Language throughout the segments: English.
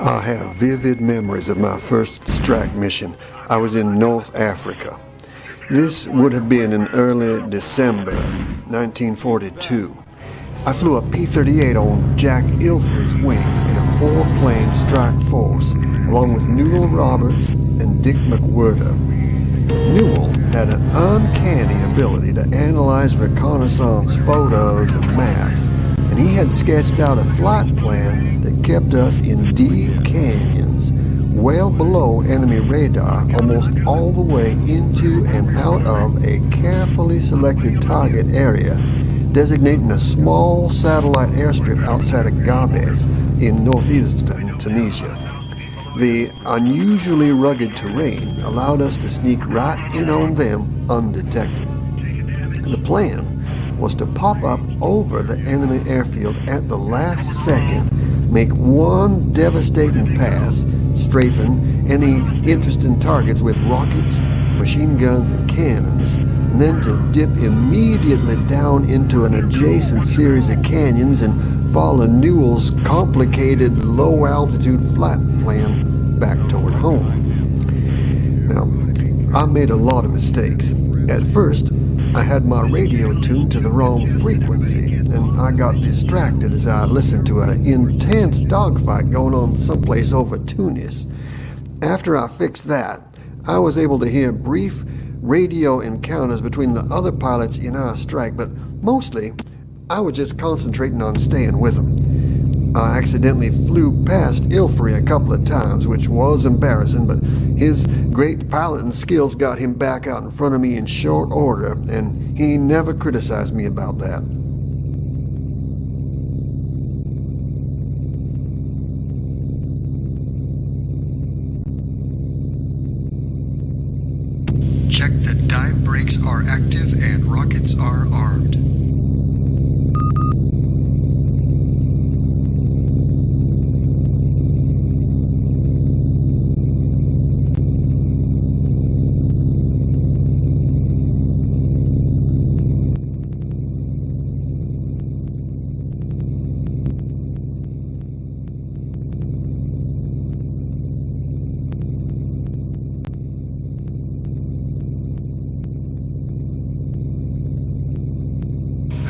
I have vivid memories of my first strike mission. I was in North Africa. This would have been in early December 1942. I flew a P38 on Jack Ilfrey's wing in a 4-plane strike force, along with Newell Roberts and Dick McWhirter. Newell had an uncanny ability to analyze reconnaissance photos and maps, and he had sketched out a flight plan that kept us in deep canyons, well below enemy radar, almost all the way into and out of a carefully selected target area, designating a small satellite airstrip outside of Gabes in northeastern Tunisia. The unusually rugged terrain allowed us to sneak right in on them undetected. The plan was to pop up over the enemy airfield at the last second, make one devastating pass, strafing any interesting targets with rockets, machine guns, and cannons, and then to dip immediately down into an adjacent series of canyons and follow Newell's complicated low-altitude flight plan back toward home. Now, I made a lot of mistakes. At first, I had my radio tuned to the wrong frequency, and I got distracted as I listened to an intense dogfight going on someplace over Tunis. After I fixed that, I was able to hear brief radio encounters between the other pilots in our strike, but mostly I was just concentrating on staying with them. I accidentally flew past Ilfrey a couple of times, which was embarrassing, but his great piloting skills got him back out in front of me in short order, and he never criticized me about that. Check that dive brakes are active and rockets are armed.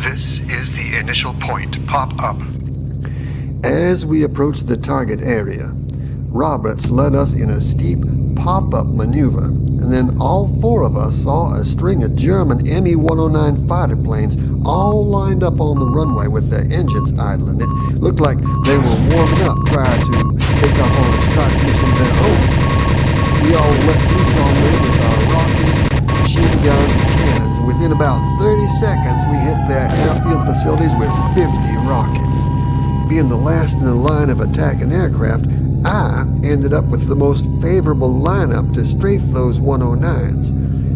This is the initial point. Pop up. As we approached the target area, Roberts led us in a steep pop-up maneuver, and then all 4 of us saw a string of German Me-109 fighter planes all lined up on the runway with their engines idling. It looked like they were warming up prior to take off on a strike mission of their own. We all let loose on them with our rockets, machine guns, and cannons, and within about 30 seconds we hit their airfield facilities with 50 rockets. Being the last in the line of attacking aircraft, I ended up with the most favorable lineup to strafe those 109s.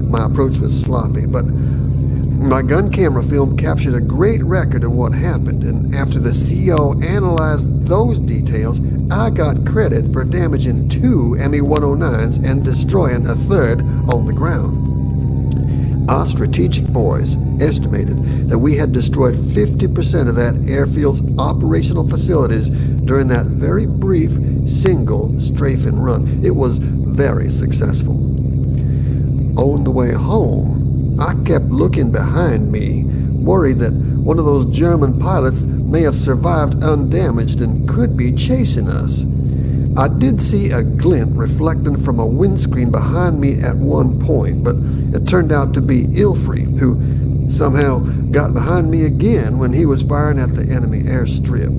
My approach was sloppy, but my gun camera film captured a great record of what happened, and after the CO analyzed those details, I got credit for damaging 2 Me-109s and destroying a 3rd on the ground. Our strategic boys estimated that we had destroyed 50% of that airfield's operational facilities during that very brief single strafing run. It was very successful. On the way home, I kept looking behind me, worried that one of those German pilots may have survived undamaged and could be chasing us. I did see a glint reflecting from a windscreen behind me at one point, but it turned out to be Ilfrey, who somehow got behind me again when he was firing at the enemy airstrip.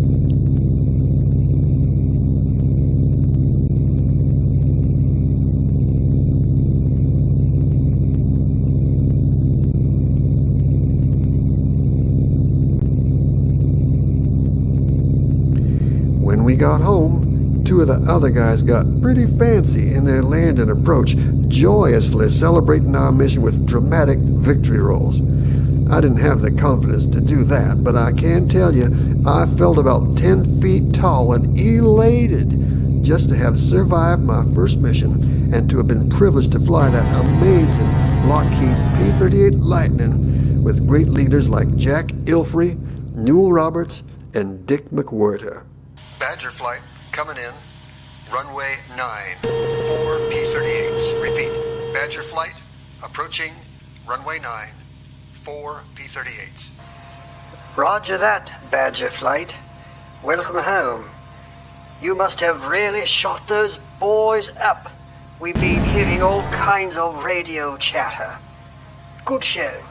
When we got home, 2 of the other guys got pretty fancy in their landing approach, joyously celebrating our mission with dramatic victory rolls. I didn't have the confidence to do that, but I can tell you I felt about 10 feet tall and elated just to have survived my first mission and to have been privileged to fly that amazing Lockheed P38 Lightning with great leaders like Jack Ilfrey, Newell Roberts, and Dick McWhirter. Badger flight coming in. Runway 9, 4 P38s. Repeat. Badger flight approaching runway 9, 4 P38s. Roger that, Badger flight. Welcome home. You must have really shot those boys up. We've been hearing all kinds of radio chatter. Good show.